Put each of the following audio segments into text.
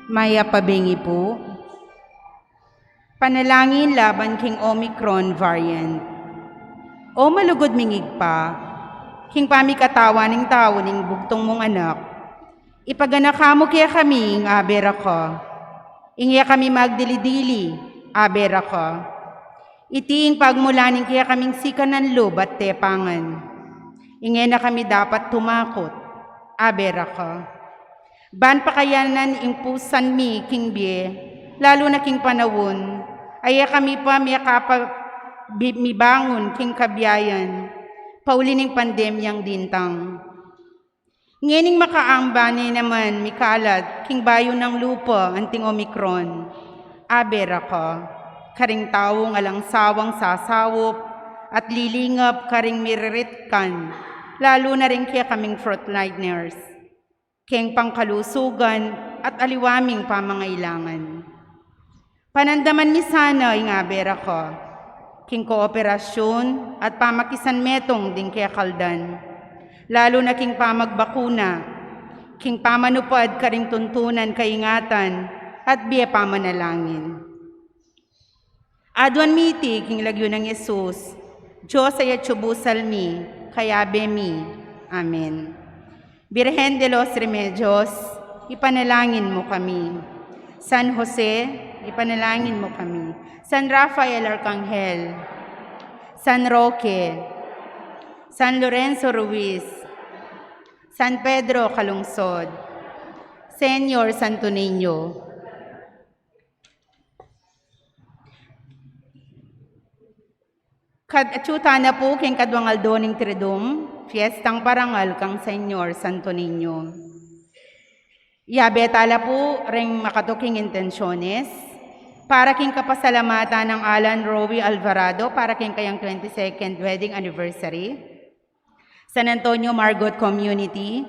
Maya pabingi po. Panalangin laban king Omicron variant. O malugod mingig pa, king pamikatawa ning tao ning bugtong mong anak, ipaganak mo kaya kami ng aber ako. Ingya kami magdili-dili, aber ako. Itiing pagmulaning kaya kaming sikanan lob at tepangan. Ingya na kami dapat tumakot, aber ako. Ban pakayanan impusan mi king bie, lalo na king panawon, aya kami pa mibangon king kabiyayan, paulining pandemyang dintang. Ngening makaambani naman mikalat king bayo ng lupa anting Omicron, aber ako, karing taong alang sawang sasawop at lilingap karing miriritkan, lalo na rin kaya kaming frontliners. Keng pangkalusugan at aliwaming pamangailangan. Panandaman mi sana ing aber ako, king kooperasyon at pamakisan metong ding kaya kaldan, lalo na king pamagbakuna, king pamanupad karing tuntunan kaingatan at biya pamanalangin. Adwan miti king lagyo ng Yesus, Diyos ay atsubu salmi, kaya bemi. Amen. Birhen de los Remedios, ipanalangin mo kami. San Jose, ipanalangin mo kami. San Rafael Arcangel, San Roque, San Lorenzo Ruiz, San Pedro Calungsod, Senyor Santo Niño, Kadchuta na po king kadwangal doning tridum, fiestang parangal kang Senyor Santo Niño. Yabetala po ring makatuking intensyones, para king kapasalamatan ng Alan Rowie Alvarado, para king kayang 22nd wedding anniversary. San Antonio Margot Community,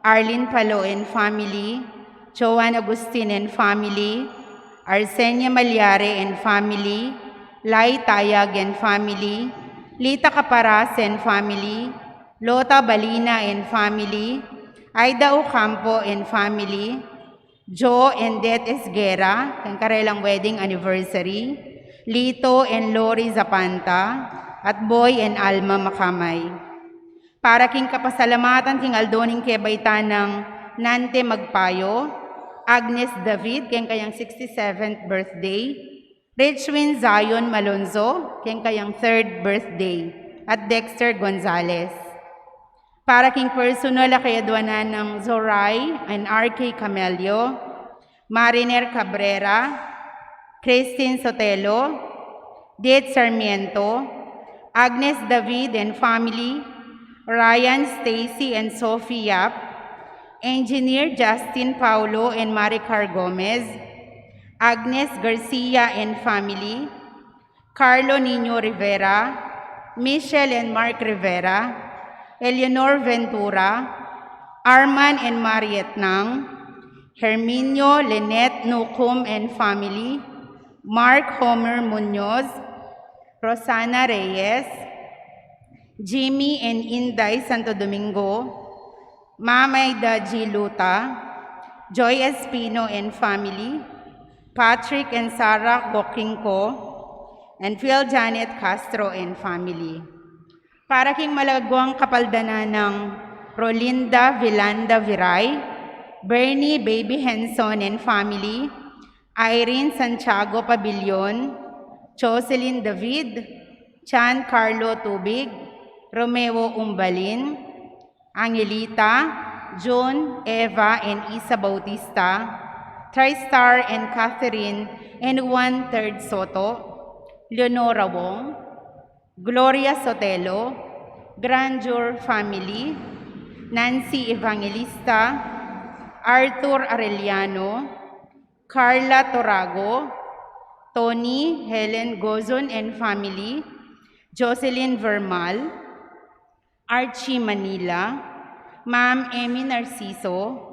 Arlene Palo and family, Joan Agustin and family, Arsenia Malyare and family, Lai Tayag and family, Lita Caparas and family, Lota Balina and family, Aida Ocampo and family, Joe and Det Esguera, ang karelang wedding anniversary, Lito and Lori Zapanta, at Boy and Alma Makamay. Para king kapasalamatan king Aldoning Kebaytan ng Nante Magpayo, Agnes David, king kayang 67th birthday, Richwin Zion Malonzo, king kayang 3rd birthday, at Dexter Gonzalez. Para king personal akayadwanan ng Zoray and R.K. Camelio, Mariner Cabrera, Christine Sotelo, Det Sarmiento, Agnes David and family, Ryan Stacy and Sophie Yap, Engineer Justin Paulo and Maricar Gomez, Agnes Garcia and family, Carlo Nino Rivera, Michelle and Mark Rivera, Eleanor Ventura, Arman and Mariet Nang, Herminio Lynette Nucum and family, Mark Homer Munoz, Rosana Reyes, Jimmy and Inday Santo Domingo, Mamayda G. Luta, Joy Espino and family, Patrick and Sarah Gokingko, and Phil Janet Castro and family. Para king malagwang kapaldana ng Rolinda Vilanda Viray, Bernie Baby Henson and family, Irene Santiago Pabilion, Jocelyn David, Chan Carlo Tubig, Romeo Umbalin, Angelita, John, Eva, and Isa Bautista, Tristar and Catherine, and 1/3 Soto, Leonora Wong, Gloria Sotelo, Grandeur family, Nancy Evangelista, Arthur Arellano, Carla Torago, Tony Helen Gozon and family, Jocelyn Vermal, Archie Manila, Ma'am Amy Narciso,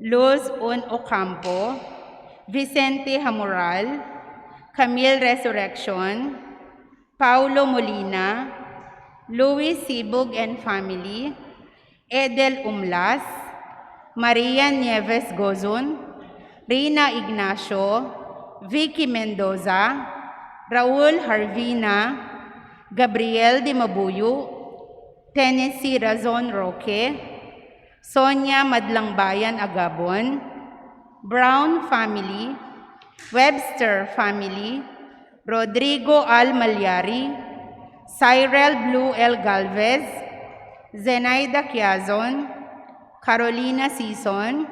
Luz Un Ocampo, Vicente Hamoral, Camille Resurrection, Paulo Molina, Louis Sibug and family, Edel Umlas, Maria Nieves Gozon, Rina Ignacio, Vicky Mendoza, Raul Harvina, Gabriel Di Mabuyo, Tennessee Razon Roque, Sonia Madlangbayan Agabon, Brown family, Webster family, Rodrigo Al Malyari, Cyril Blue L. Galvez, Zenaida Quiazon, Carolina Sison,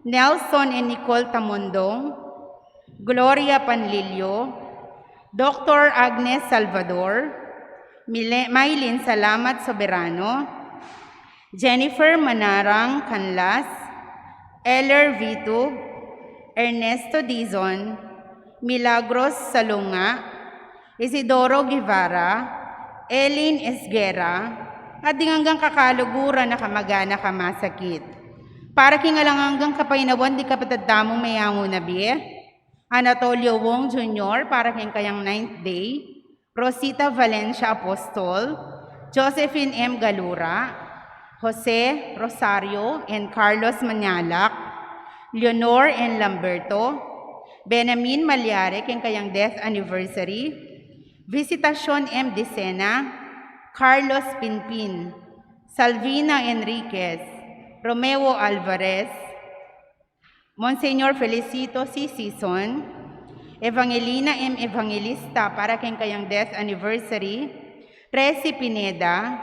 Nelson and Nicole Tamondong, Gloria Panlilio, Dr. Agnes Salvador, Maylin Salamat Soberano, Jennifer Manarang Canlas, Eller Vitug, Ernesto Dizon, Milagros Salunga, Isidoro Guevara, Elin Esguera, at hanggang kakaluguran na kamagana kamasakit. Para kingalang hanggang kapainawan di kapatadamong mayamo na biye, Anatolio Wong Jr. para king kayang 9th day, Rosita Valencia Apostol, Josephine M. Galura, Jose Rosario and Carlos Manyalak, Leonor and Lamberto, Benamin Malyare king kayang death anniversary, Visitacion M. Dicena, Carlos Pinpin, Salvina Enriquez, Romeo Alvarez, Monseñor Felicito C. Sison, Evangelina M. Evangelista para kayang death anniversary, Resi Pineda,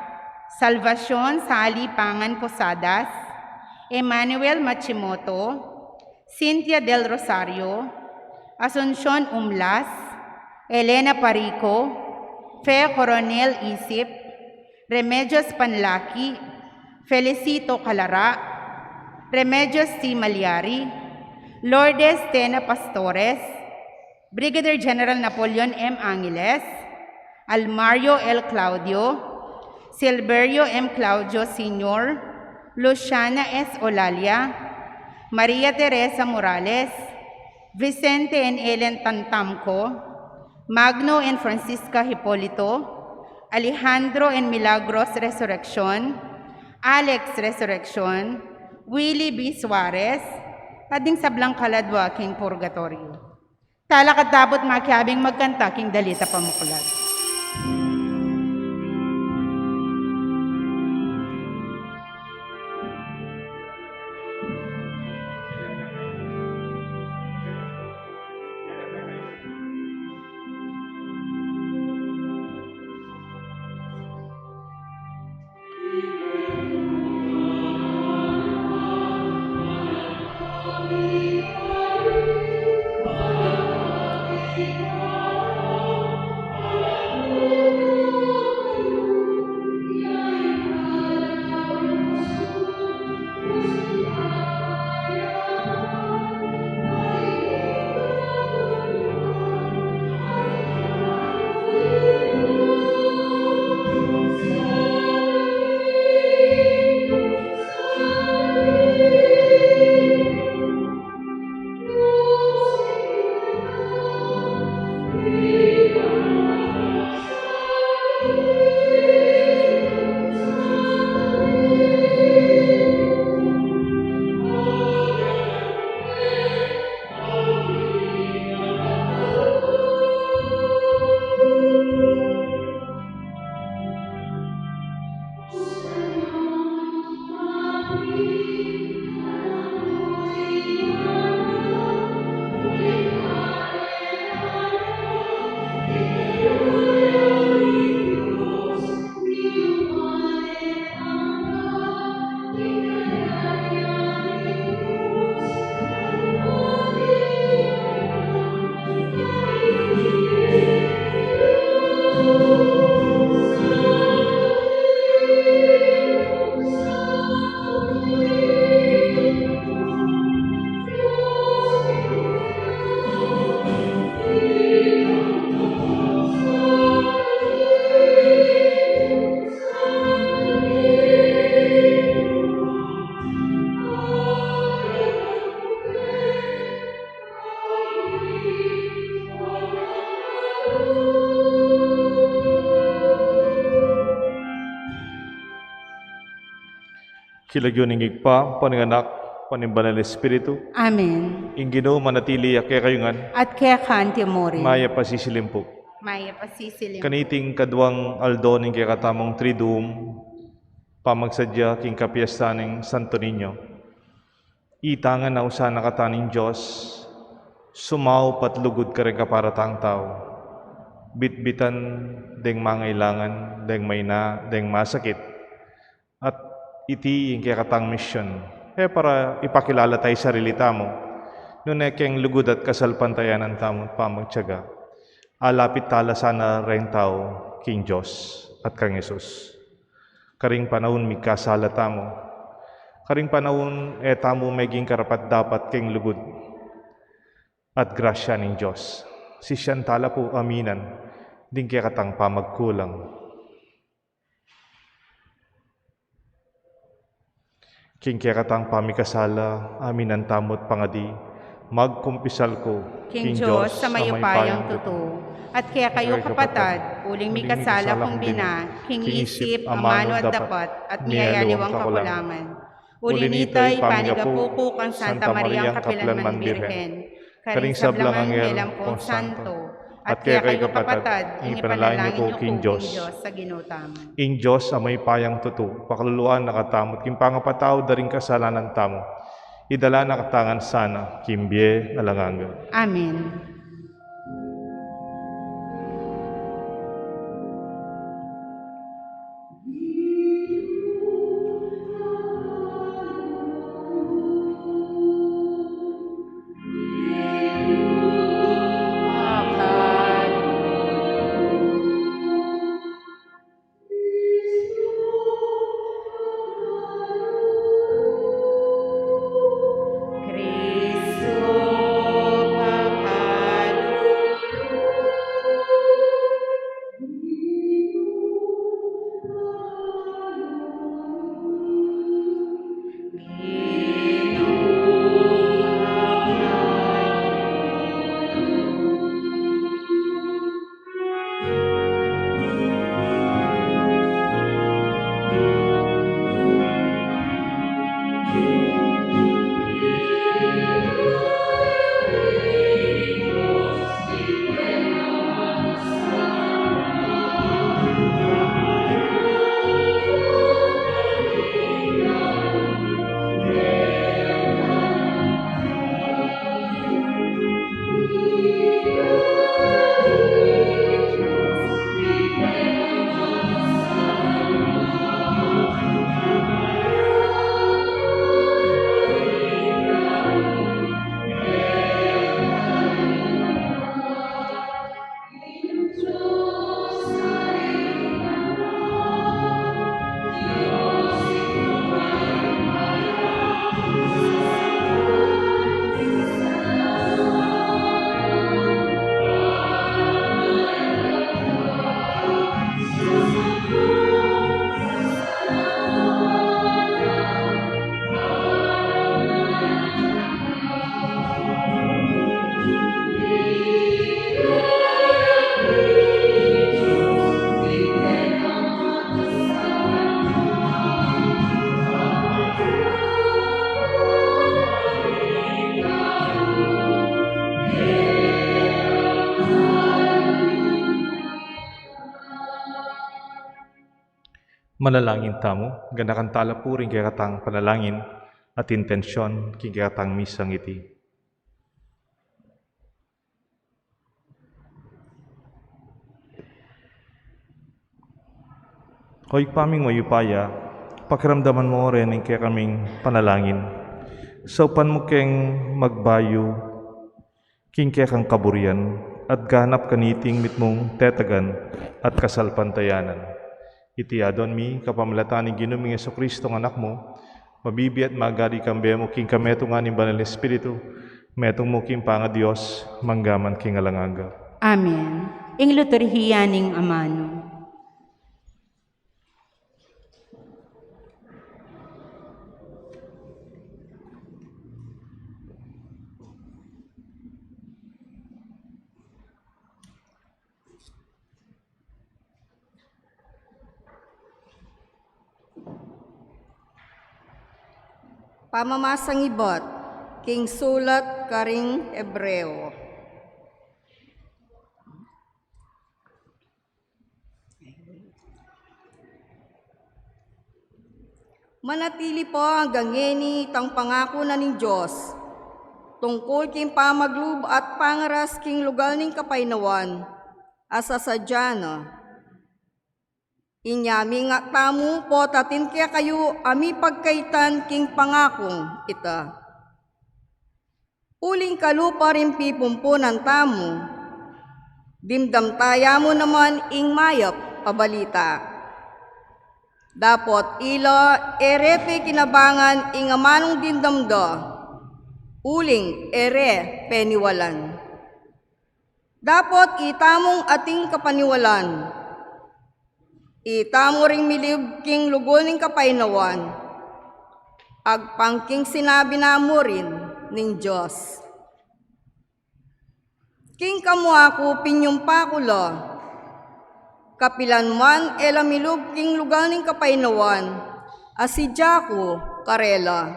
Salvacion Sali Pangan Posadas, Emmanuel Machimoto, Cynthia Del Rosario, Asuncion Umlas, Elena Parico, Fe Coronel Isip, Remedios Panlaki, Felicito Calara, Remedios C. Malyari, Lourdes Tena Pastores, Brigadier General Napoleon M. Angeles, Almario L. Claudio, Silverio M. Claudio Sr., Luciana S. Olalia, Maria Teresa Morales, Vicente N. Ellen Tantamco, Magno N. Francisca Hipolito, Alejandro N. Milagros Resurrection, Alex Resurrection, Willie B. Suarez, ading sablang kaladwa king purgatorio. Talakatapot makiabing magkanta king dalita pamuklat. Kilagyo ning igpa, paninganak, panimbanal Espiritu, Amen. ingino manatili akya kayungan, At kaya kanti mo rin. maya pasisilimpo. Maya pasisilim. Kaniting kadwang aldo ning kaya katamong triduum, pamagsadya king kapiyastaning Santo Niño. Itangan na usa nakataning Diyos, sumaw patlugod ka rin kaparatang tao. Bitbitan deng mangailangan, deng may na, deng masakit. At iti yung kaya katang mission, para ipakilala tayo sarili tamo, nung keng lugod at kasalpantayanan tamo pamagtyaga, alapit tala sana rin tao king Diyos at kang Yesus. Karing panahon mi kasala tamo, karing panahon tamo maging karapat dapat king lugod at grasya ng Diyos. Si siyan tala po aminan, din kaya katang pamagkulang. King kaya katang pamikasala, amin ang tamot pangadi, magkumpisal ko, King Diyos sa mayupayang totoo. At kaya kayo kapatad, uling mi kasala kong bina, King isip, amano at dapat, at miyayaliwang kakulangan. Uli nito'y panigapuko kang Santa Maria Kapilan man Birhen, karing sablang angel kong santo, At kaya kayo kapatad, inipanalangin niyo ko King Diyos sa ginotamo. Ing Diyos, amay payang tuto, pakaluluan nakatamot, kim pangapataw daring kasalanan tamo. Idala nakatangan sana, kimbye alanganga. Amen. Manalangin tamo, ganakan talapurin kaya katang panalangin at intensyon kaya katang misang iti. Hoy paming mayupaya, pakiramdaman mo rin kaya kaming panalangin. Saupan mo keng magbayo, king kaya kang kaburian, at ganap kaniting mitmong tetagan at kasalpantayanan. Iti adon mi, kapamlatan ni Ginuming Jesucristo ng anak mo, mabibi at magari kambe mo king kametong aning banal Espiritu, metong mo king panga Diyos, manggaman king alangaga. Amen. Ing luturhiyaning amano. Pamamasang ibot, king sulat karing Hebreo. Manatili po hanggang ngeni tang pangako na ning Diyos, tungkol king pamaglub at pangaras king lugal ning kapainawan, asa sadyana. Inyami nga tamu po tatin kaya kayo ami pagkaitan king pangakong ita. Uling kalupa rin pipumpunan tamu, dimdam taya mo naman ing mayap pabalita. Dapot ila erepe kinabangan ing amanong dindamda, uling ere peniwalan. Dapot itamong ating kapaniwalan, itamo ring milib king lugol ning kapainawan, agpangking sinabi na mo rin ning Diyos. King kamu ako pinyumpa ko la, kapilan man ela milub king lugal ning kapainawan, asidya ko karela.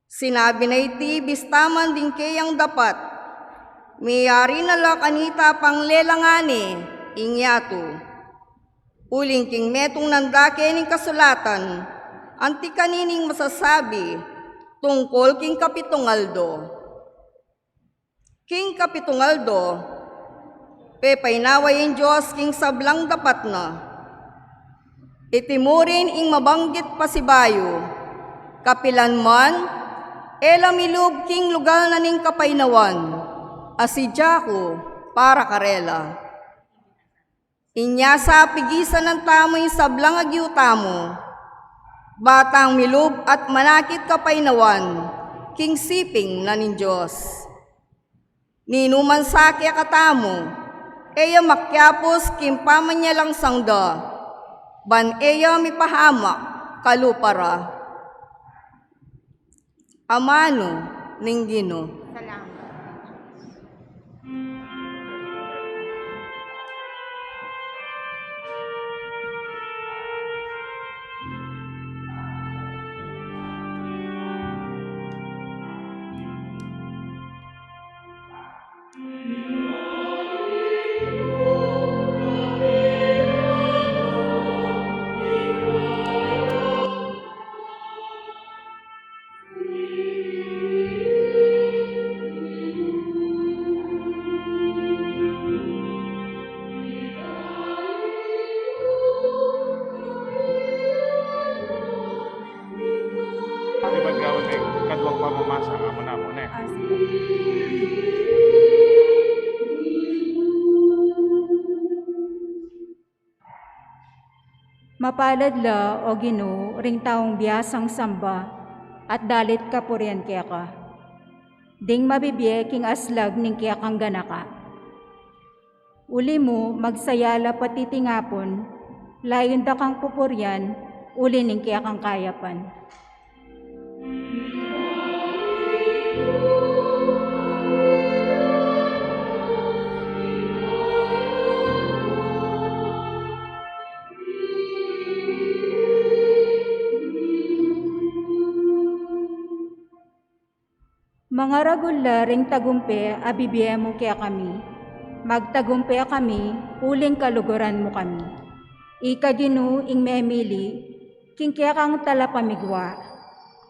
Sinabi na iti bistaman din kayang dapat, Mayari na la kanita pang lelangani, ingyato. Uling king metong nandake ning kasulatan, anti kanining masasabi, tungkol king Kapitungaldo. King Kapitungaldo, pepainaway ang Diyos king sablang dapat na. Itimurin ing mabanggit pasibayo, kapilan man, elamilog king lugal na ning kapainawan, asidya ko para karela. Inya sa pigisan ng tamoy sablang agyu tamo, batang milub at manakit kapainawan, king siping na nin Diyos. Ninuman sa kya katamo, eya makyapos kim pamanya lang sangda, ban eya mipahamak kalupara. Amano ning Ginoo. Salamat. Di ba gawin may kadwang pamamasa nga mo na mo na Mapalad la o Ginoo ring taong biyasang samba at dalit kapurian kaya ka. Ding mabibiye king aslag ning kaya kang ganaka. Uli mo magsayala pati tingapon, layon da kang pupurian, uli ning kaya kang kayapan. Mga ragula ring tagumpe abibiye mo kaya kami. Magtagumpe kami, uling kaluguran mo kami. Ika Ginoo ing memili, king kaya kang talapamigwa.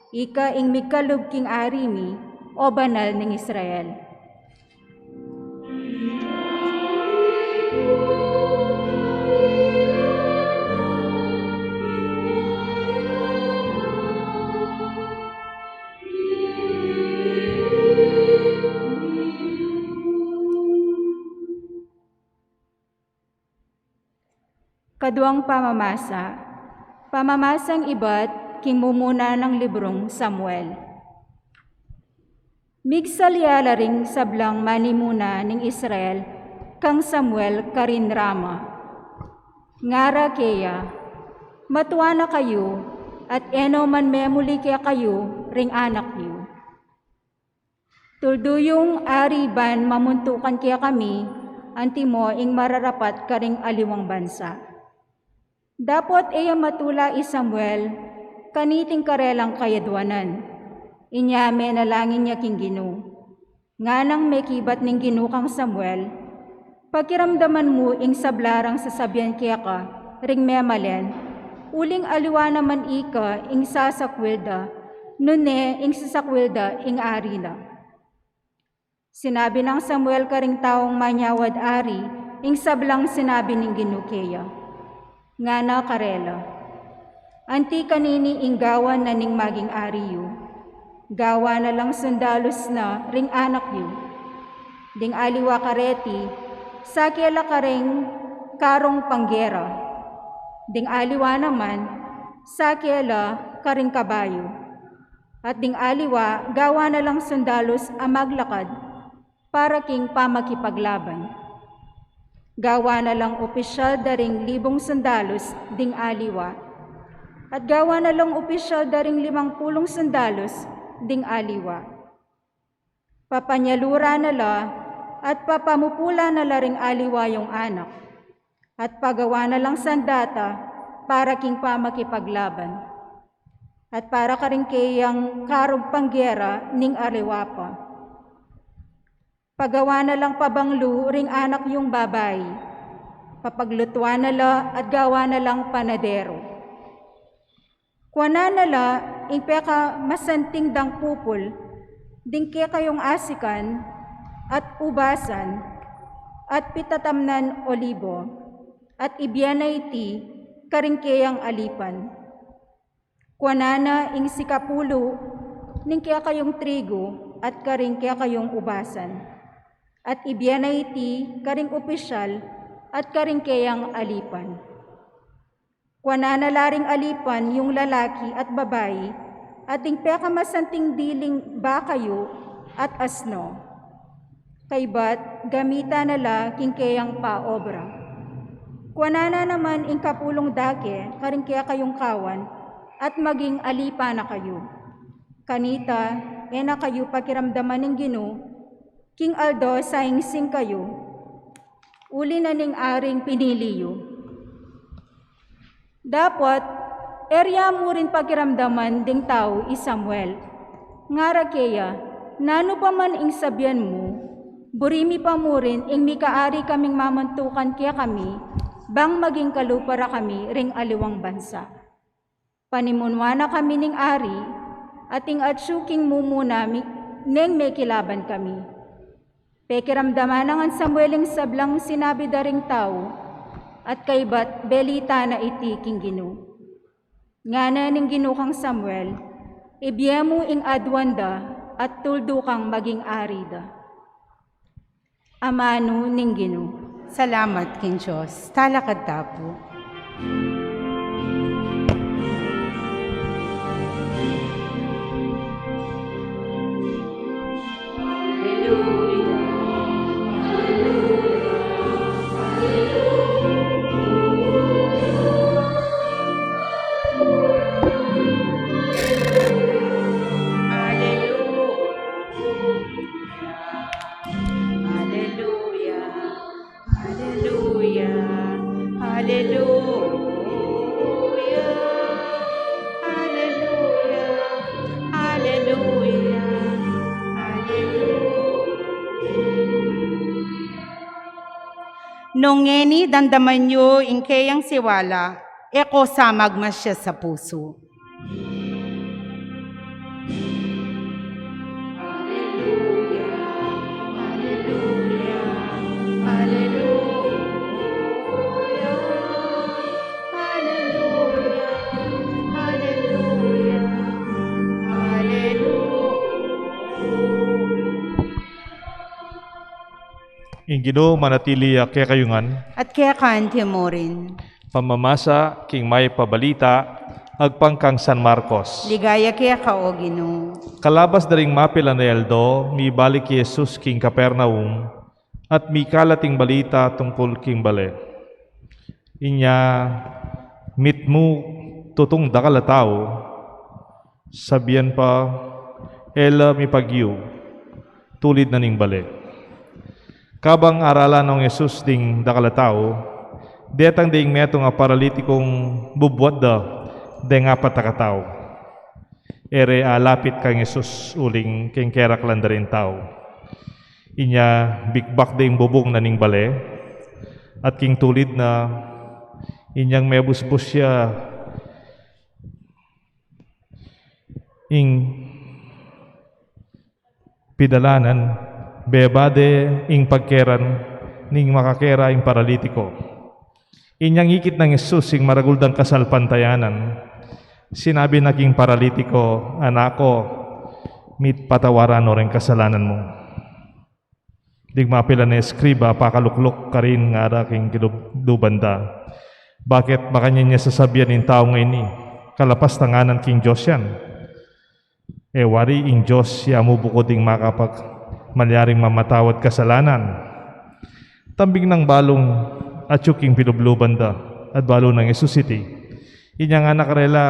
Ika ing migkalug king arimi, o banal ning Israel. Kaduang pamamasa, pamamasang iba't king mumuna ng librong Samuel. Migsalyala ring sablang manimuna ning Israel, kang Samuel karin Rama. Ngara keya, matuwa na kayo, at eno man memuli kaya kayo, ring anak niyo. Tulduyong ari ban mamuntukan kaya kami, anti mo ing mararapat karing aliwang bansa. Dapat iya matula Samuel, kaniting karelang kayadwanan. Inyame na langin niya king Ginoo. Nga nang may kibat ning Ginoo kang Samuel, pagkiramdaman mo ing sablarang sasabihan kaya ka, ring memalen, uling aliwa naman ika ing sasakwilda, nune ing sasakwilda ing ari na. Sinabi ng Samuel karing taong manyawad ari, ing sablang sinabi ning Ginoo kaya. Nga na karela, anti kanini ing gawa na ning maging ariyo, gawa na lang sundalos na ring anak yu, ding aliwa kareti, sakyala karing karong panggera, ding aliwa naman, sakyala karing kabayo, at ding aliwa gawa na lang sundalos amaglakad, para king pamakipaglaban. Gawa na lang opisyal daring 1,000 sandalos ding aliwa, at gawa na lang opisyal daring 50 sandalos ding aliwa. Papanyalura na la at papamupula na la ring aliwa yung anak, at pagawa na lang sandata para king pamakipaglaban, at para karing kayang karog panggera ning aliwa pa. Pagawa na lang pabanglu ring anak yung babay. Papaglutuan na la at gawa na lang panadero. Kuana na la ing peka masanting dang pupul, dingke kayong asikan at ubasan at pitatamnan olibo at ibyanay ti karingkeyang alipan. Kuanana ing sikapulo, ningkaya kayong trigo at karingkaya kayong ubasan. At ibyanay ti karing opisyal at karingkeyang alipan. Kuanana laring alipan yung lalaki at babae at ing pekamasanting diling bakayo at asno. Kaybat gamita nala kingkeyang paobra. Kuanana naman ing kapulong dake karingkaya kayong kawan at maging alipa na kayo. Kanita, ena kayo pakiramdaman ng Gino, King Aldo saing sing kayo, uli na ning aring piniliyo. Dapat, erya mo rin pakiramdaman ding tao Samuel. Ngara kaya, nano pa man ing sabyan mo, burimi pa mo rin ing mikaari kaming mamantukan kaya kami, bang maging kalupara kami ring aliwang bansa. Panimunwana kami ning ari, ating atsuking mumuna neng may kilaban kami. Pekiramdaman ang Samueling sablang sinabi daring tao, at kaybat belita na iti king Gino. Nga na ning Gino kang Samuel, ibiya mo ing adwanda at tuldo kang maging arida. Amano ning Gino. Salamat, King Diyos. Talakad tapo. Nongeni dandaman nyo ingkeyang siwala, eko samagmas siya sa puso. Ingino manatili kaya kayungan, At kaya kanti mo rin. pamamasa king may pabalita, agpangkang San Marcos. Ligaya kaya ka o Ginoo. Kalabas daring mapila na Eldo, mi balik ki Jesus king Capernaum, at mi kalating balita tungkol king bale. Inya, mitmu tutong dakala tao, sabiyan pa, ela mi pagyu, tulid na ning bale. Kabang aralan ng Jesus ding dakala tao, detang ding metong nga paralitikong bubuat da, deng apat na katao. Ere alapit kang Jesus uling king kerak landarin tao. Inya bigbak ding bubong na ning bale, at king tulid na inyang mebus-bus siya ing pidalanan, bebade ing pagkeran ning makakera ing paralitiko. Inyang ikit ng Jesus ing maraguldang kasalpantayanan. Sinabi naging paralitiko, anako, mit patawaran o rin kasalanan mo. Digmapila na eskriba, pakaluklok ka rin nga araking kilubanda. Bakit baka niya sasabihan ng tao ngayon ni? Kalapas tanganan king Diyos yan. Wari ing Diyos siya mo bukod ding makapag malyaring mamatawad kasalanan. Tambing ng balong at yuking pilublubanda at balong ng Esusiti. Inyang anak rela,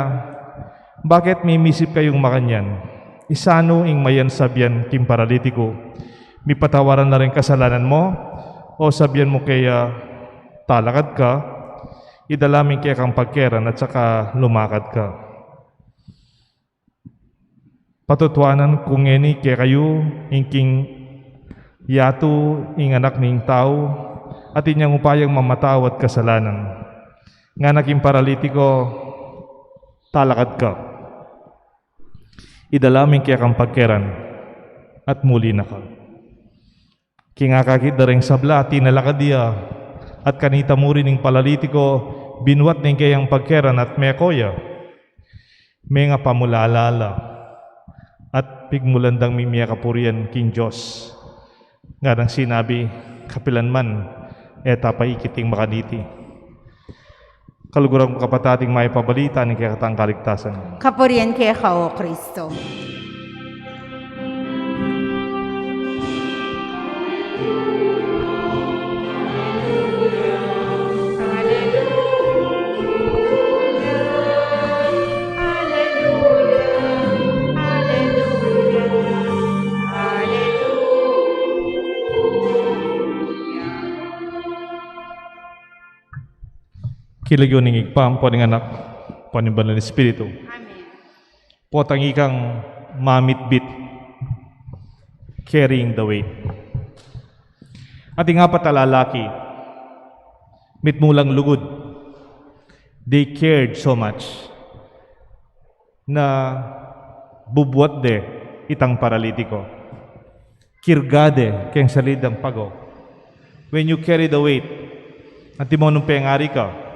bakit may misip kayong makanyan? Isano ing mayan sabyan kim paralitiko, mi patawaran na rin kasalanan mo, o sabyan mo kaya talakad ka, idalamin kaya kang pagkeran at saka lumakad ka. Patutuanan kung eni kaya kayo ingking Yato ing anak ning tao, at inyang upayang mamatawat kasalanan. Nga naging paralitiko, talakad ka. Idalamin kaya kang pagkeran, at muli na ka. Kingakakit dareng sabla, tinalakad dia, at kanita muri ning paralitiko, binuat ning kayang pagkeran at mekoya. May nga pamulalala, at pigmulandang mimiya kapurian king Diyos. Nga nang sinabi, kapilan man, eta paikiting makaniti. Kaluguran ko kapatating may pabalita ni kaya katang kaligtasan. Kapurian kay ka, O Kristo. Kilagyo ning igpam po ning anak po ning banal na Espiritu. Amen. Po tang ikang mamitbit, carrying the weight. At nga patalalaki, mitmulang lugod, they cared so much na bubuat de itang paralitiko. Kirgade keng salidang pago. When you carry the weight, at mo nung pengari ka,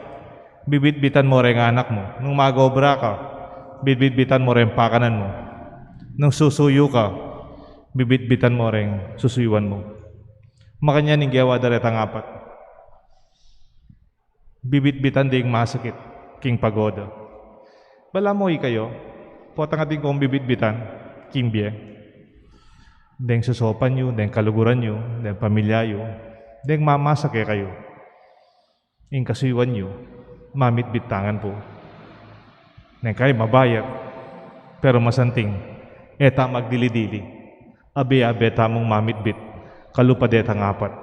bibit-bitan mo rin anak mo. Nung magobra ka, bibit-bitan mo rin pakanan mo. Nung susuyo ka, bibit-bitan mo rin susuyuan mo. Makanya ning gawa daretang apat. Bibit-bitan ding masakit, king pagoda. Balamoy kayo, potang ating kong bibit-bitan, king biye. Deng susopan nyo, deng kaluguran nyo, deng pamilya nyo, deng mamasake kayo. Ing kasuyuan nyo, mamit-bit tangan po. Neng kay mabayat, pero masanting, eta magdili-dili. Abe-abe tamong mamit-bit, kalupadetang apat.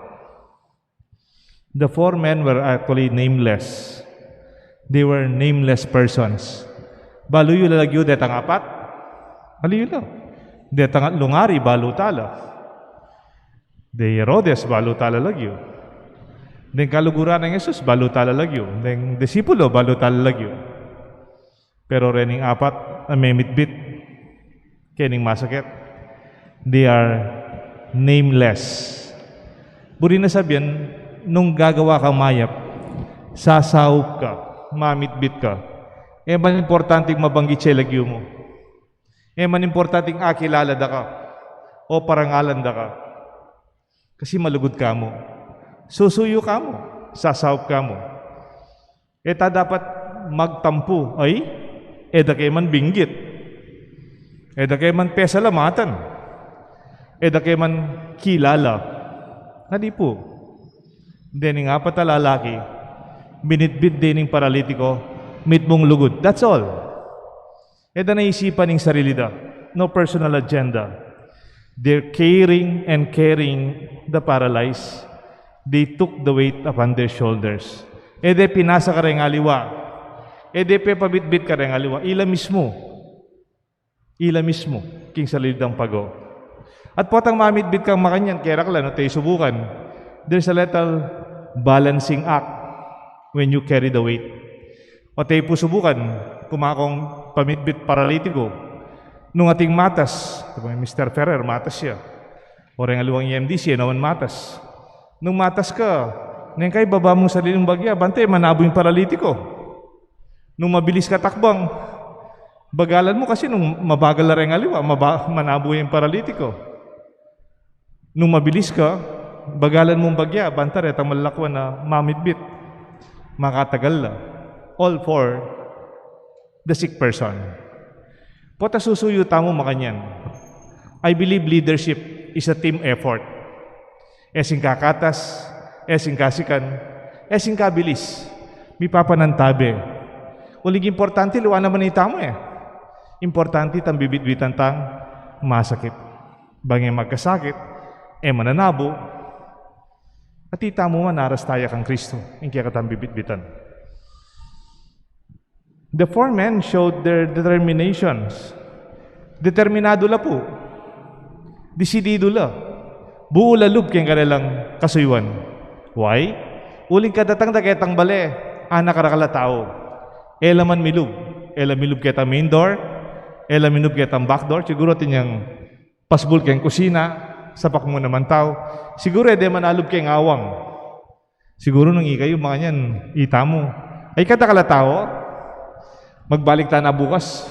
The four men were actually nameless. They were nameless persons. Baluyo lalagyo detang apat? Aliyo lang. Detang lungari balutala. De Herodes balutala lagyo. Den kaluguran ng Jesus, balutala lagyo. Den disipulo, balutala lagyo. Pero rening apat, na may mitbit, kening masakit. They are nameless. Buri na sabihan, nung gagawa kang mayap, sasawp ka, mamitbit ka. E man importanteng mabanggit siya lagyo mo. E man importanteng akilala da ka, o parangalan da ka. Kasi malugod ka mo. Susuyo ka mo, sasawp ka mo. Eta dapat magtampo, ay, eda kay man binggit, eda kay man pesalamatan, eda kay man kilala. Hindi po. Then nga patalalaki, binitbit din ng paralitiko, mitmong lugod. That's all. Eda naisipan ng sarili da, no personal agenda. They're caring and carrying the paralyzed. They took the weight upon their shoulders. Ede pinasa ka rin aliwa. Ede pe pabitbit ka rin aliwa. Ila mismo, king salidang pago. At potang mamitbit kang makanyan, kaya rakla, no, tayo subukan. There's a little balancing act when you carry the weight. O tayo po subukan, kumakong pamitbit paralitiko. Nung ating matas, Mr. Ferrer, matas siya. O rin aliwang EMDC, naman matas. Nung matas ka, nang kay baba mong sariling bagya, bante, manabo yung paralitiko. Nung mabilis ka takbang, bagalan mo kasi nung mabagal na rin aliwa, manabo yung paralitiko. Nung mabilis ka, bagalan mong bagya, banta rin, ang malakwan na mamitbit. Makatagal na. All for the sick person. Pota susuyo tamo makanyan. I believe leadership is a team effort. Esing kakatas, esing kasikan, esing kabilis. May papanantabe. Uling importante, luwa naman itamo eh. Importante, tang bibit-bitan tang masakit. Bangay magkasakit, mananabo. At itamo man, naras tayo kang Kristo. Yung kaya katang bibit-bitan. The four men showed their determinations. Determinado la po. Desidido la. Buo lalub ken kanilang kasuywan. Why? Uling kadatang da ketang bale, anak karakala tao. Ela man milub. Ela milub ketang main door, ela milub ketang back door. Siguro tinyang pasbul ken kusina, sapak mo naman tao. Siguro ede man alub ken awang. Siguro nung ikayo mga niyan, ita mo. Ay katakala tao, magbalik ta na bukas.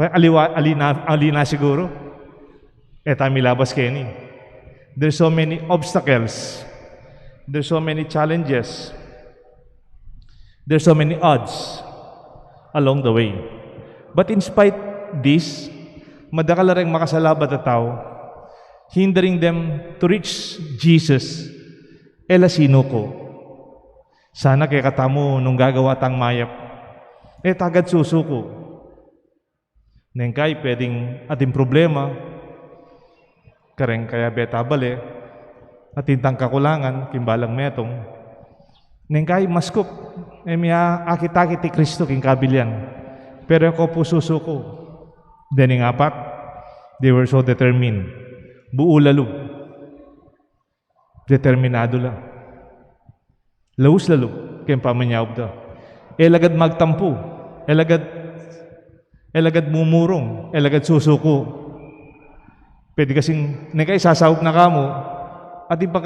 Alina siguro. Tami labas keni. There's so many obstacles. There's so many challenges. There's so many odds along the way. But in spite this, madakala rin makasalabat at tao, hindering them to reach Jesus. Ela sino ko? Sana kay katamo nung gagawa tang mayap. Tagad susuko. Nengkay pwedeng ating problema. Kareng kaya beta bale. Atintang kakulangan, kimbalang metong. Nengkay maskup. Miya akit-akit ti Kristo king kabilyan. Pero ako po susuko. Dening apat, they were so determined. Buo lalub. Determinado lang. Laus lalub. Kaya pamanyawag da. Elagad magtampo. Elagad mumurong. Elagad susuko. Pwede kasing nagkay sasawag na kamo at ibang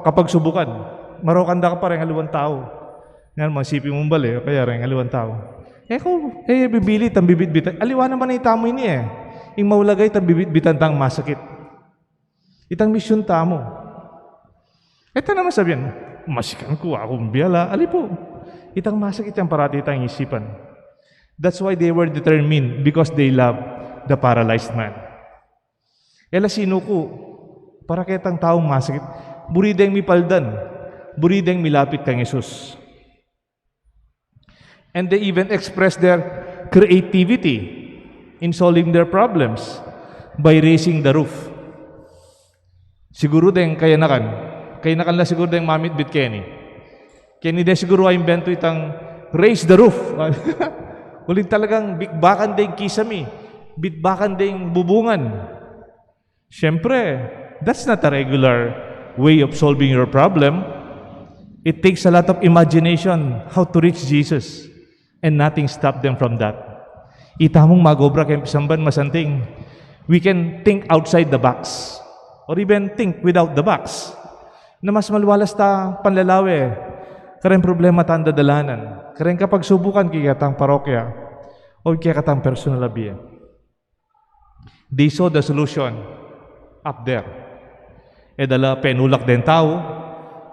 kapag subukan. Marokan da ka pa rin haluan tao. Yan, masipin mong bali, kaya rin haluan tao. Bibili, tambibit-bitan. Aliwa naman na itamo ini Ing maulagay, tambibit-bitan tang masakit. Itang misyon tamo. Ito naman sabihin, masikan ko, akong biyala. Po, itang masakit yung parati itang isipan. That's why they were determined because they loved the paralyzed man. Ela sino ko, para kitang taong masakit, burideng mipaldan, burideng milapit kang Jesus. And they even expressed their creativity in solving their problems by raising the roof. Siguro din kaya nakan la siguro din mamit bit Kenny. Kenny de siguro ay invento itang raise the roof. Ulit talagang bigbakan din kisami, bitbakan din bubungan. Siyempre, that's not a regular way of solving your problem. It takes a lot of imagination how to reach Jesus. And nothing stop them from that. Itamong magobra kayo pisamban masanting. We can think outside the box. Or even think without the box. Na mas maluwalas ta panlalawi. Kareng problema tanda dalanan. Kareng kapag subukan kaya katang parokya. O kaya katang personal abiya. They saw the solution up there. Dala penulak den tao.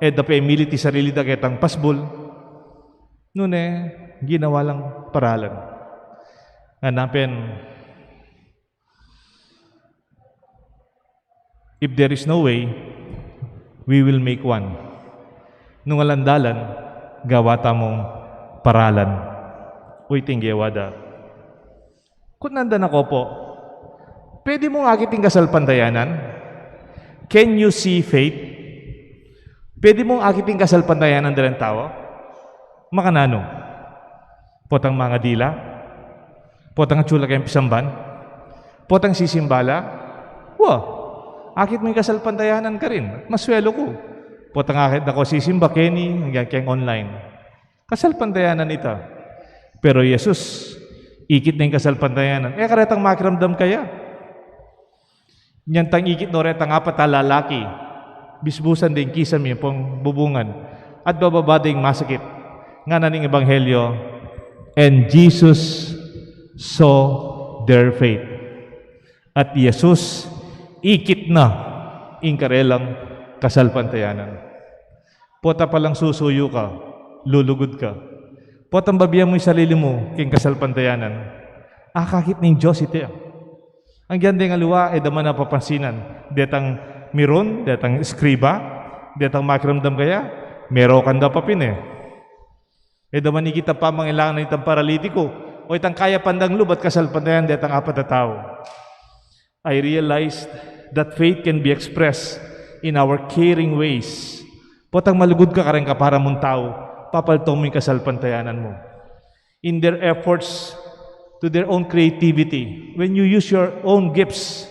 Da pemili ti sarili da kitang pasbul. Nune, ginawa lang paralan. Hanapin, if there is no way, we will make one. Nung alandalan, gawata mong paralan. Uy, tinggewada. Kung nandan ako po, pwede mong akiting kasal pandayanan? Can you see faith? Pwede mong akiting kasal pandayanan dalang tao? Makanano? Potang mga dila? Potang tsula kayong pisamban? Potang sisimbala? Akit may kasal pandayanan ka rin. Maswelo ko. Potang akit ako sisimba, Kenny, hanggang kayong online. Kasal pandayanan ita. Pero Jesus, ikit na yung kasal pandayanan. Karetang makiramdam kaya. Nyantang ikit no retang apat lalaki. Bisbusan din kisami pong bubungan. At bababa din masakit. Nga na ning ebanghelyo. And Jesus saw their faith. At Jesus, ikit na ing karelang kasal pantayanan. Pota palang susuyo ka, lulugod ka. Potang babiyan mo yung sarili mo king kasal pantayanan. Kakit ning Diyos ito. Ang ganda ng aluwa, daman na papansinan. Detang miron, detang eskriba, detang makiramdam kaya, meron kanda papin daman ni kita pa mangilangan ng itang paralitiko, o itang kaya pandang lubat kasal pantayan, detang apat na tao. I realized that faith can be expressed in our caring ways. Potang malugod ka kareng kapara mong tao, papaltong mo yung kasal pantayanan mo. In their efforts to their own creativity, when you use your own gifts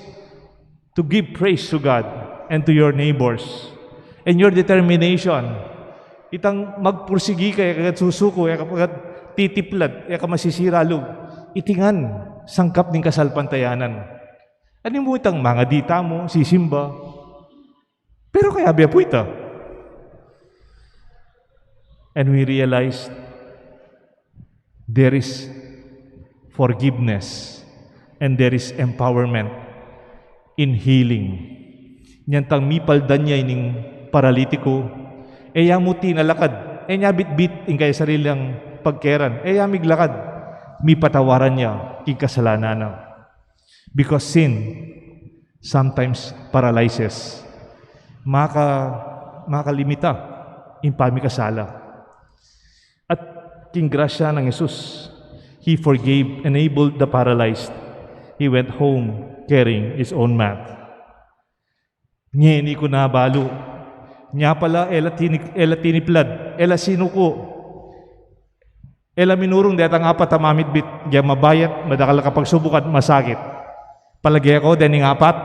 to give praise to God and to your neighbors. And your determination, itang magpursigi kaya kagat susuko, kaya kagat titiplad, kaya ka masisira lug, itingan, sangkap ng kasalpantayanan. Ano mo itang mga dita mo, sisimba, pero kaya biya po ita. And we realized there is forgiveness and there is empowerment in healing. Nyan tang mipaldan niya ining paralitiko, eya mo tinalakad, enya bit-bit in kaya sarilang pagkeran, eya miglakad, mipatawaran niya king kasalanan na. Because sin sometimes paralyzes. Makalimita in pamikasala. At king grasya ng Jesus, He forgave, enabled the paralyzed. He went home carrying his own mat. Ngeni ko nabalo. Nya pala, ela tiniplad, ela sinuko. Ela minurong deta nga apat mamit bit, diya mabayat, madakal kapag subukan, masakit. Palagi ako, dening apat,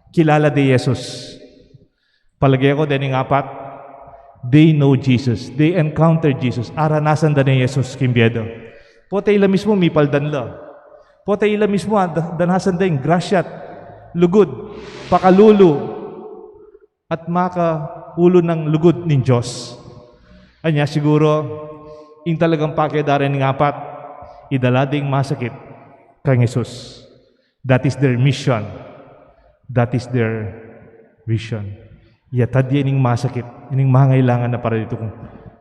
kilala de Jesus. Palagi ako, dening apat, they know Jesus. They encounter Jesus. Aranasan da ni Jesus kimbiedo. Pote ila mismo mipaldan la. Pote ila mismo danasan da yung grasyat, lugod, pakalulu, at makaulo ng lugod ng Diyos. Anya siguro, yung talagang pakidaran ng apat, idalading masakit kay Jesus. That is their mission. That is their vision. Yatad yan yung masakit, yung mangailangan na para dito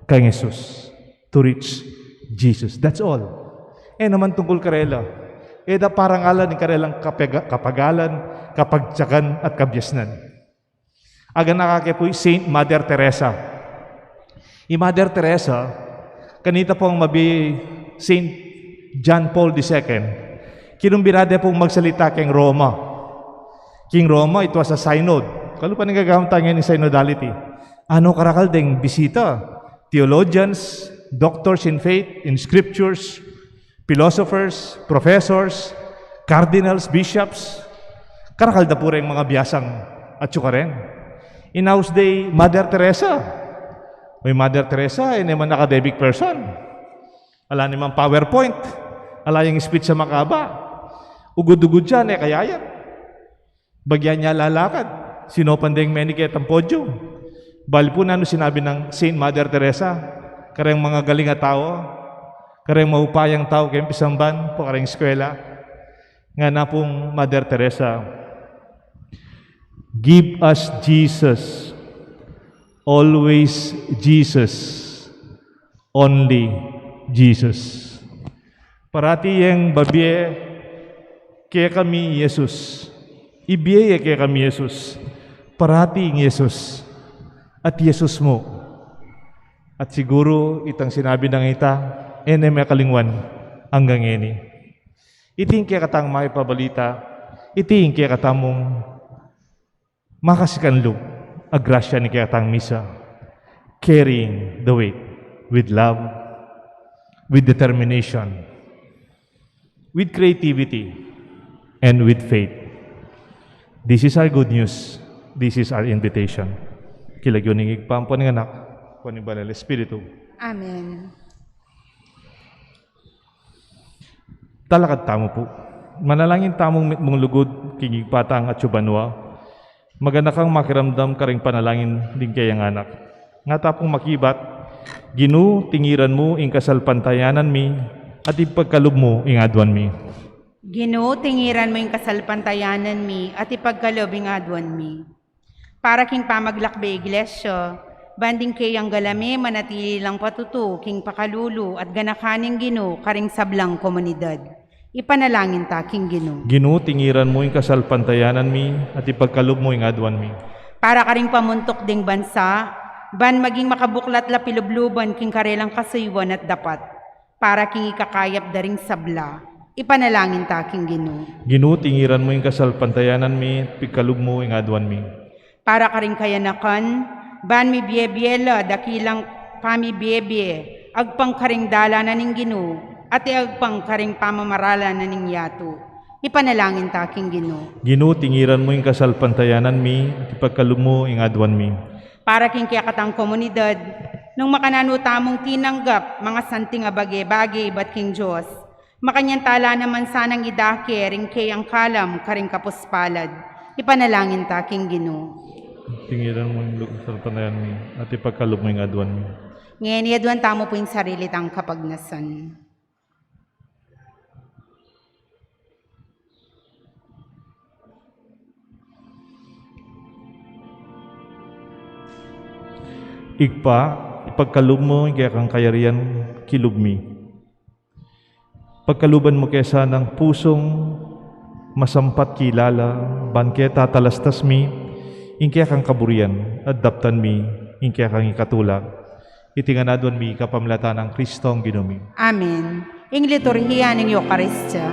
kay Jesus to reach Jesus. That's all. Naman tungkol karela. Da parangalan ni karelang kapagalan, kapagtsakan at kabyasnan. Aga nakakipoy Saint Mother Teresa. Mother Teresa, kanita pong mabi Saint John Paul II, kinumbirade pong magsalita keng Roma. King Roma, it was a synod. Kalu pa nagagawang tayo ni synodality. Ano karakal deng bisita? Theologians, doctors in faith, in scriptures, philosophers, professors, cardinals, bishops, karakal da pura yung mga biyasang at syukaren. In-house day, Mother Teresa. May Mother Teresa, naman academic person. Ala naman PowerPoint. Ala yung speech sa makaba. Ugod-ugod dyan, kayayat. Bagyan niya lalakad. Sinopan ding menikit ang podyum. Bali po na ano sinabi ng Saint Mother Teresa, kareng mga galing at tao, kareng maupayang tao kayong pisamban, po kareng eskwela, nga na pong Mother Teresa, give us Jesus, always Jesus, only Jesus. Parati yung babiye, kaya kami Jesus. Ibiye kaya kami Jesus. Parati yung Jesus. At Jesus mo. At siguro itang sinabi ng ita, may kalingwan hanggang eni. Iting kaya katang maipabalita, iting kaya katamong makasikanlog, agrasya ni kaya katang misa, carrying the weight with love, with determination, with creativity, and with faith. This is our good news. This is our invitation. Kilagyon ng igpampo ng anak, kuning banal Espiritu. Amen. Talakad tamo po. Manalangin tamong mong lugod, kingigpatang at subanwa. Maganda kang makiramdam karing panalangin din kayang anak. Nga tapong makibat, Ginu, tingiran mo ing kasalpantayanan mi, at ipagkalub mo ing adwan mi. Ginoo, tingiran mo yung kasalpantayanan mi, at ipagkalob yung adwan mi. Para king pamaglakbe iglesia, banding kayang galame, manatili lang patuto, king pakalulu, at ganakaning Ginoo, karing sablang komunidad. Ipanalangin ta, king Ginoo. Ginu, tingiran mo ing kasalpantayanan mi, at ipagkalub mo ing adwan mi. Para karing pamuntok ding bansa, ban maging makabuklat la pilubluban king karelang kasaywan at dapat, para king ikakayap daring sabla. Ipanalangin ta, king Ginoo. Ginu, tingiran mo ing kasalpantayanan mi, at ipagkalub mo ing adwan mi. Para karing kayanakan, ban mi biyebiyela, dakilang pami biyebye, agpang karing dala na ning Ginoo, at agpang karing pamamarala na ning yato. Ipanalangin ta, King Ginoo. Ginoo, tingiran mo yung kasalpantayanan mi, at ipagkalumo yung adwan mi. Para king kaya katang komunidad, nung makananutamong tinanggap mga santing abage-bage ba't king Diyos, makanyan tala naman sanang idake ring kay ang kalam karing kapuspalad. Ipanalangin ta, King Ginoo. Tingiran mo yung kasalpantayanan mi, at ipagkalumo yung adwan mi. Ngayon, iadwan tamo po yung sarili tang kapagnasan. Igpa, ipagkalub mo yung kaya kang kayarian, kilub mi. Pagkaluban mo kesa ng pusong masampat kilala, banke tatalastas mi, yung kaya kang kaburian, adaptan mi, yung kaya kang ikatulak. Itinganadwan mi kapamlata ng Kristong Ginumi. Amen. Ing liturhiya ng Eukaristya.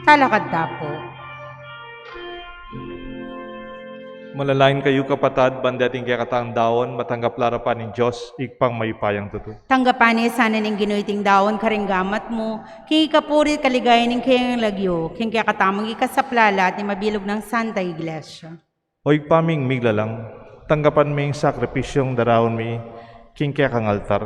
Talakad tapo. Malalain kayo kapatad, bandating kaya katang daon, matanggap larapan ng Diyos, ikpang mayupayang tuto. Tanggapan sana ning ginuiting dawon karing gamat mo, king ikapurit kaligayan ning kayang lagyo, king kaya katamang ikasaplala at mabilog ng Santa Iglesia. O ikpaming miglalang, tanggapan mi yung sakripisyong darawon mi, king kaya kang altar.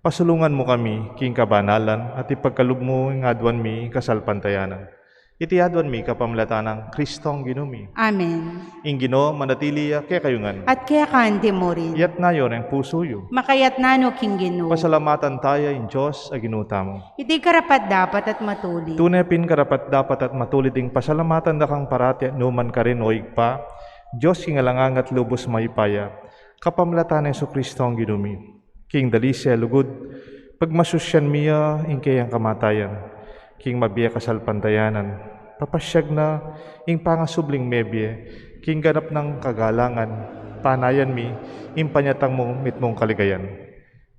Pasulungan mo kami, king kabanalan, at ipagkalub mo yung adwan mi kasalpantayanan. Itiadwan mi kapamlata ng Kristong Ginumi. Amen. Ing Ginoo manatili kaya kayungan. At kaya kanti mo rin, Iyat na yon ang puso yo. makayat nano King Ginoo. Pasalamatan tayo in Diyos a ginuta mo. Iti karapat dapat at matuli. Tunay pin karapat dapat at matulid ing pasalamatan da kang parati at numan ka rin o igpa. Diyos kingalangang at lubos maypaya. Kapamlata na Yesu Kristo ang ginumi. King dalisya lugod. Pagmasusyan miya ing kayang kamatayan. King mabiya kasalpantayanan. Papasyag na ing pangasubling mebye. King ganap ng kagalangan. Panayan mi ing panyatang mo mitmong kaligayan.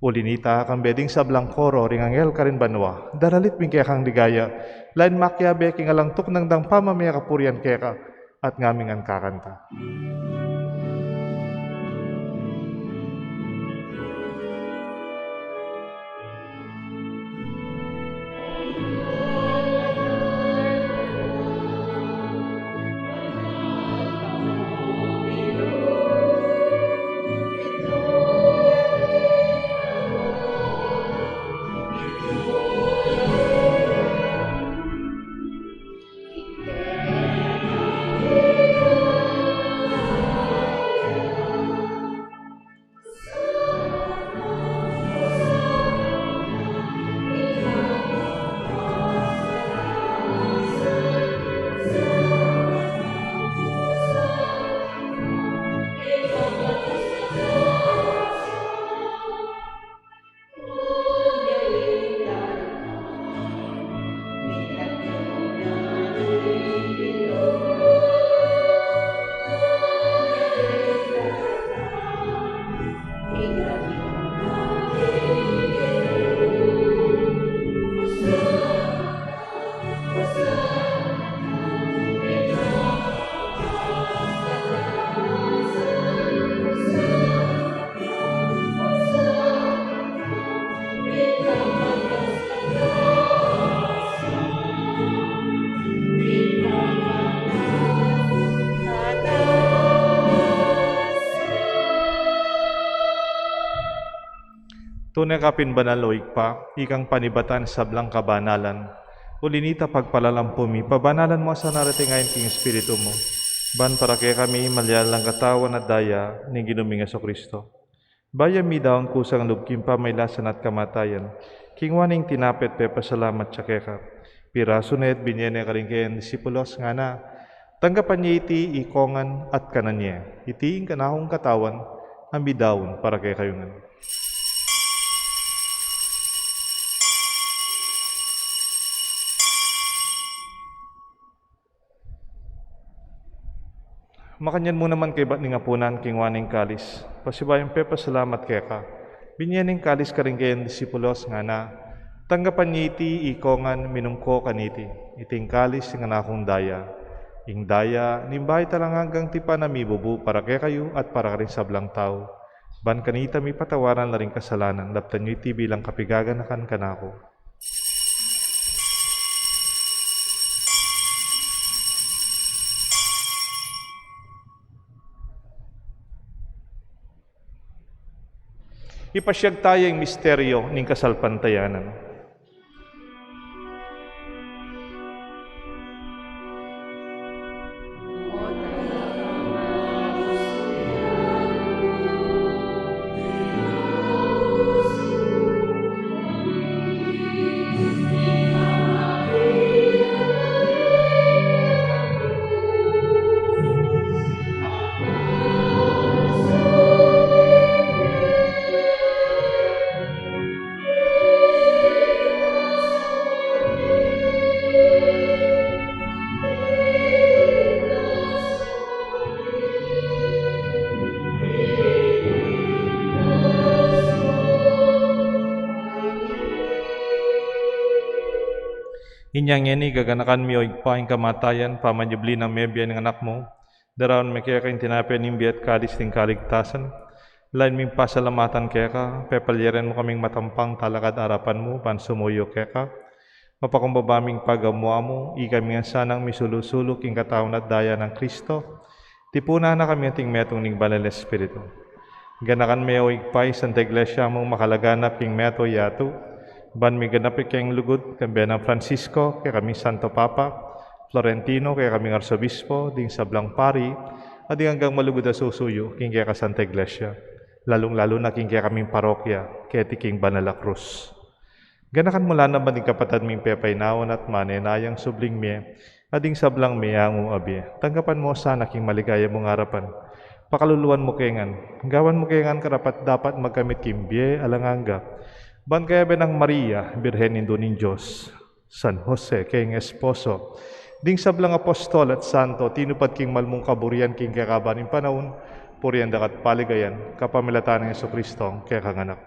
Ulinita kang beding sablang koro ring angel karin banwa. Daralit ming kaya kang ligaya. Lain makyabe king alangtok ng dang pamamaya kapurian kaya ka at ngaming ang kakanta. Tunay kapin banaloig pa, ikang panibatan sa blang kabanalan. Ulinita pagpalalampumi, pabanalan mo sa naratingayin king Espiritu mo. Ban para kaya kami malyalang katawan at daya ni Ginuming Kristo. Bayan mi daon kusang lubkim pa may lasan at kamatayan. King waning tinapet pe pasalamat sa keka. Piraso na et binyene karingkayan disipulos nga na. Tanggapan niya iti ikongan at kanan niya. Itiing kanahong katawan ang bidawon para kaya kayungan. Makanyan mo naman kay ba't nga punan king waning kalis. Pasibayang pe pasalamat kaya ka. Binyaning kalis ka rin kayan disipulos nga na. Tanggapan niya iti ikongan minumko kaniti. Iting kalis nga na akong daya. Ing daya, nimbahay talang hanggang tipa na mibubu para kaya kayo at para rin sa blang tao. Ban kanita mi patawaran na rin kasalanan. Laptan niyo iti bilang kapigaganakan kanako. Ipasyag tayo yung misteryo ng kasalpantayanan. Inyang yeni gaganakan mi o igpaing kamatayan, pamanyubli ng mebya ng anak mo, daraon may kaya kayong tinapyan ng biyat kadis ting kaligtasan, lain ming pasalamatan kaya ka, pepalyeren mo kaming matampang talakad arapan mo, pansumuyo kaya ka, mapakumbabaming pagamuha mo, ikami nga sanang misulusulok ing kataon at daya ng Kristo, tipuna na kami ating metong ning banal na Espiritu. Ganakan may o igpay, Santa Iglesia mong makalaganap king meto yato, ban mi ganapik kayong lugod, kambi ng Francisco, kaya kami Santo Papa, Florentino, kaya kami Arsobispo, ding sablang pari, at ding hanggang malugod na susuyo, king kaya ka Santa Iglesia, lalong-lalo na king kaya kaming parokya, kaya ti king Banala Cruz. Ganakan mula naman din kapatad ming pepay naon at manenayang subling miye, at ding sablang miyango abi. Tanggapan mo sana king maligaya mong harapan. Pakaluluan mo kengan, gawan mo kengan karapat dapat magkamit kimbiye alanganga. Ban kaya benang Maria, Birhen Indonin Diyos, San Jose, king esposo, ding sablang apostol at santo, tinupad king malmong kaburian king kakabaning panahon, purian dakat paligayan, kapamilatan ng Jesucristo, kaya kanganak.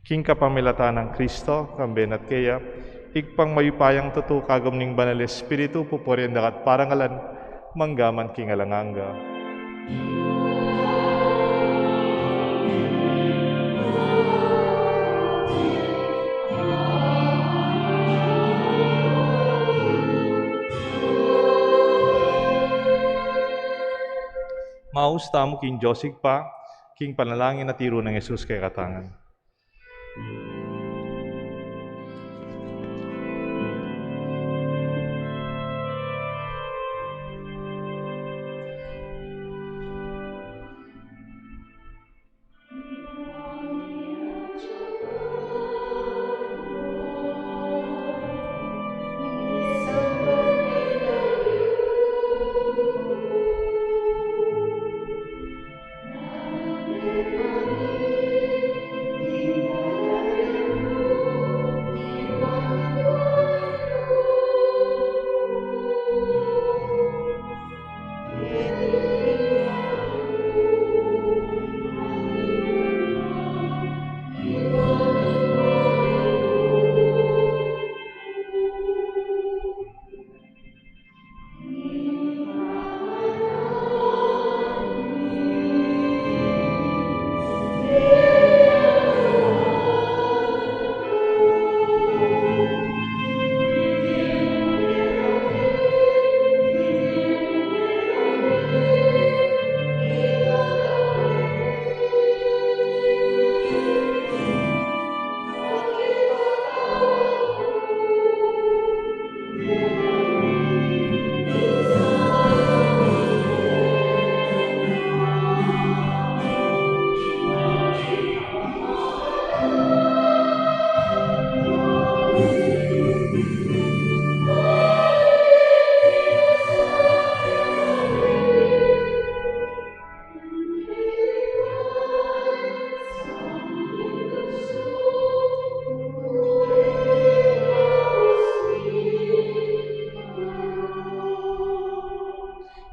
King kapamilatan ng Kristo, kamben at kaya, igpang mayupayang tutu kagam ning banal Espiritu, pupurian dakat parangalan, manggaman king alanganga. Maus tamo king Josig pa, king panalangin na tiro ng Jesus kay katangan.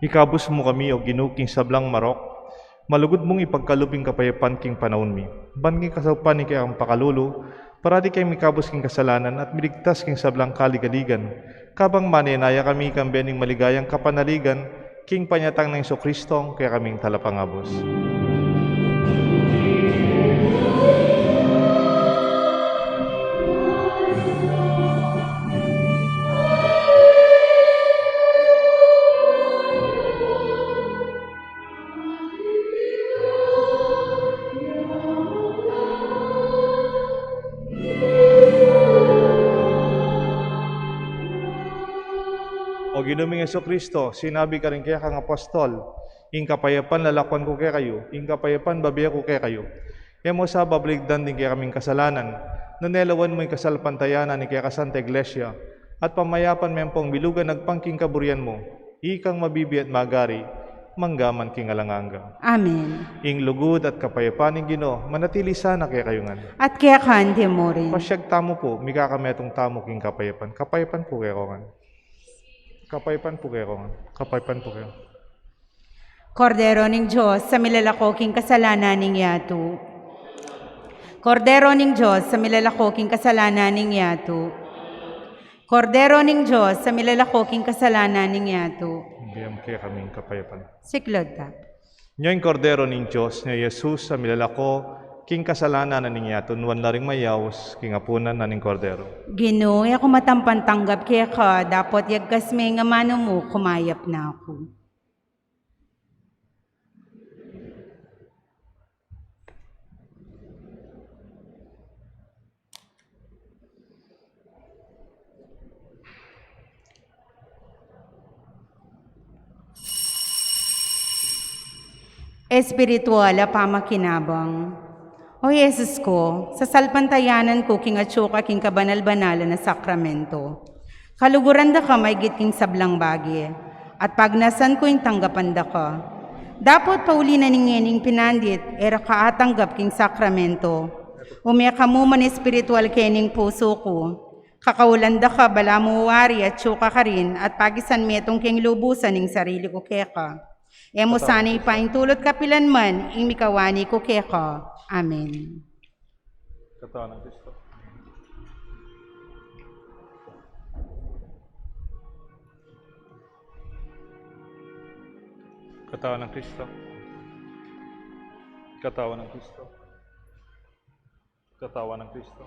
Ikabus mo kami o ginuking sablang marok, malugod mong ipagkalubing kapayapan king panahon mi. Ban king kasaupan ni kay ang pakalulo, para di kay mikabus king kasalanan at miligtas king sablang kaligaligan. Kabang maninaya kami kang bening maligayang kapanaligan, king panyatang ng Kristo kaya kaming talapangabos. O ginuming Kristo, sinabi ka rin kaya kang apostol, ing kapayapan lalakwan ko kaya kayo, ing kapayapan babiya ko kaya kayo. Emo sa babligdan din kaya kaming kasalanan, nanelawan mo yung kasalpantayanan ni kaya kasanta iglesia, at pamayapan mempong bilugan nagpangking kaburian mo, ikang mabibi at magari, manggaman king alanganga. Amen. Ing lugod at kapayapan ng Ginoo, manatili sana kaya kayungan. At kaya kan mo rin. Pasyag tamo po, mikakametong tamo king kapayapan. Kapayapan po kaya kongan. Kapayapan po kayo. Kapayapan po kayo. Kordero ning Diyos, sa milalakoking kasalanan ning yato. Kordero ning Diyos, sa milalakoking kasalanan ning yato. Kordero ning Diyos, sa milalakoking kasalanan ning yato. Biyam kaya kaming kapayapan. Siklod ta. Nyo'y kordero ning Diyos, ni Jesus, sa milalako, king kasalanan na ninyato, nuwan na ring mayaws, king apunan na ning kordero. Ginoo, ako matampan tanggap kaya ka, dapat yagkas may nga mano mo, kumayap na ako. Espiritual a pamakinabang. O Yesus ko, sa salpantayanan ko king atsuka king kabanal-banalan na sakramento. Kaluguran da ka may giting sablang bagi, at pagnasan ko yung tanggapan da ka. Dapat pauli na ningening pinandit, era kaatanggap king sakramento. Umya ka mo man espiritual kening puso ko. Kakaulan da ka bala mo wari at tsuka ka rin, at pagisan metong king lubusan ning sarili ko keka. Emo sana'y paintulot kapilan man, ing mikawani ko keka. Amen. Katawan ng Kristo. Katawan ng Kristo. Katawan ng Kristo. Katawan ng Kristo.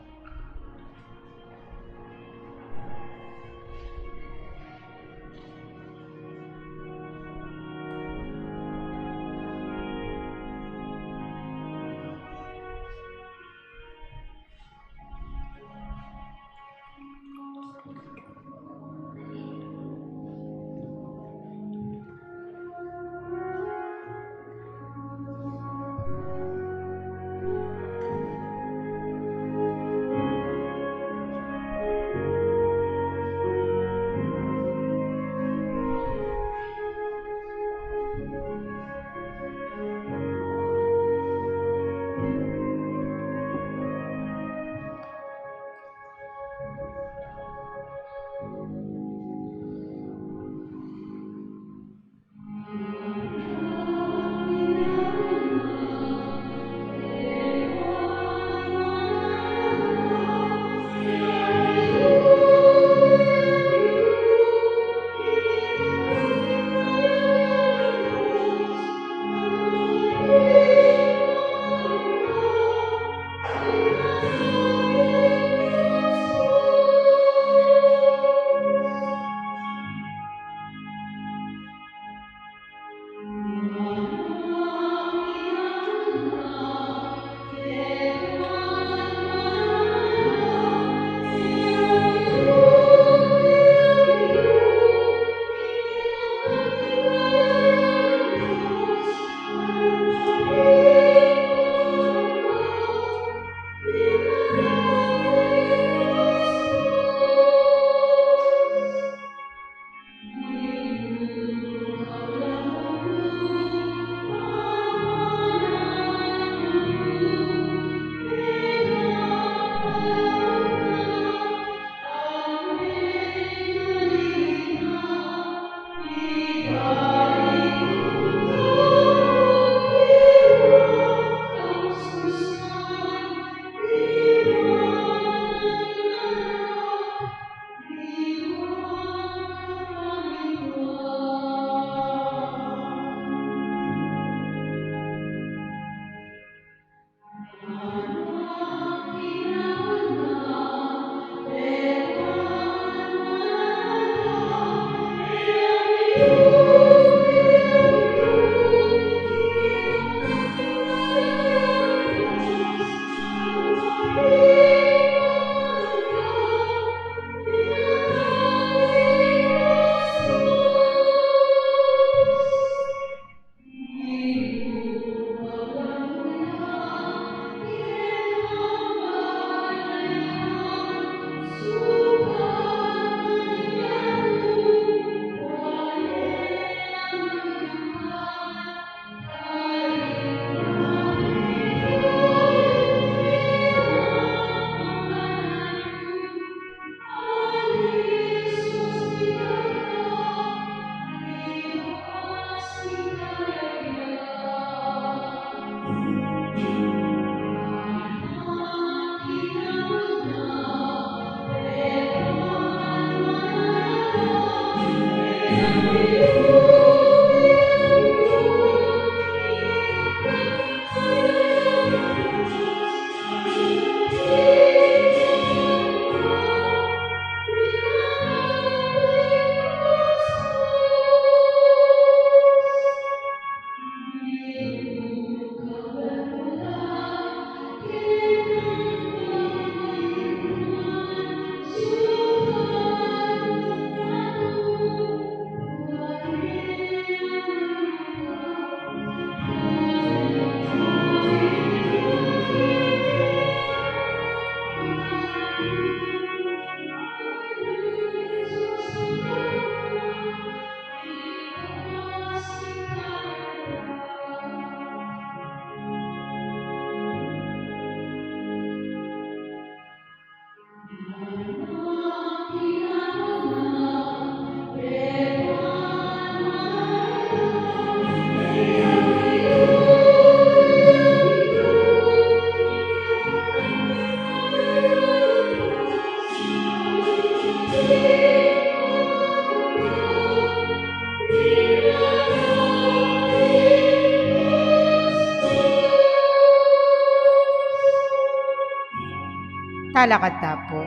Talakata po.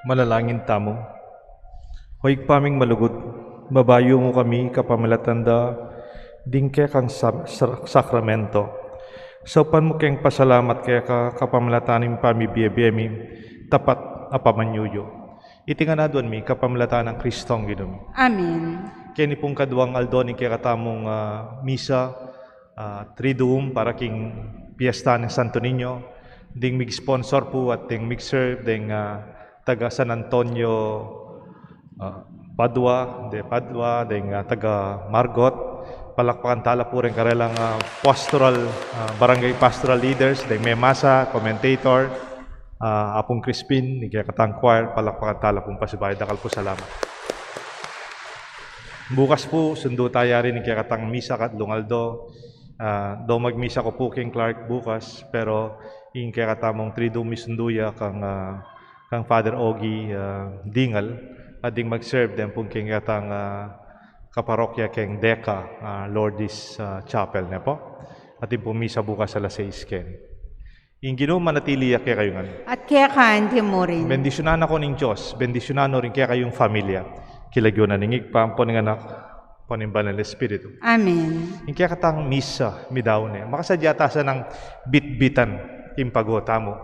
Manalangin tamo. Hoy paming malugod, babayo mo kami kapamalatanda, dingke kang sakramento. Saupan mo keng pasalamat kaya ka kapamalataning pamibiyebiyemi, tapat apamanyuyo. Itinganadon mi kapamalataan ng Kristong ginumi. Amen. Kaya ni pong kaduang aldo ni kaya katamong misa, triduum para king piyesta ng Santo Niño, ding mig-sponsor po at ding mig-serve, ding taga San Antonio, Padua, ding taga Margot. Palakpakan tala po rin karelang pastoral, barangay pastoral leaders, ding may masa, commentator, Apong Crispin, ni kaya katang choir, palakpakan tala pong pasibay, dakal po salamat. Bukas po, sundo tayo rin ni kaya katang misa kat Lungaldo. Do magmisa ko po King Clark bukas, pero yung kaya katamong Triduum misunduya kang Father Ogie Dingal, at ding mag-serve din po king katang kaparokya king Deca Lourdes Chapel na po. At yung po misa bukas alas 6 ken. Yung Ginoo manatili kaya kayo nga. At kaya kanti mo rin. Bendisyonan ako ng Diyos, bendisyonan rin kaya kayong familia. Kilagyo na ningig pa po ng anak, panimba ng Espiritu. Amen. Yung kaya katang misa, midaw na. Makasadyata sa ng bitbitan, impagota mo.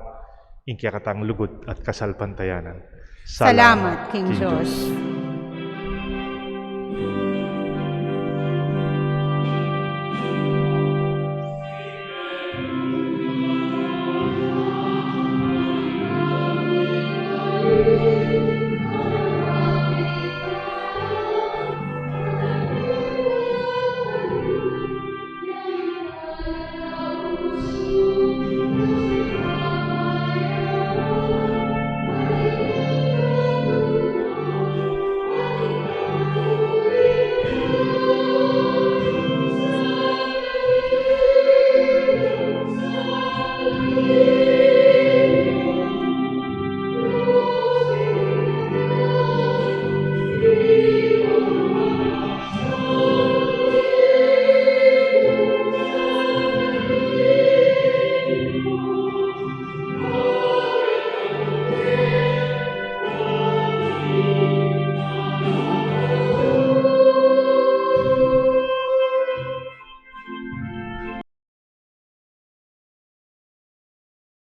Yung kaya katang lugod at kasalpantayanan. Salamat, King Diyos.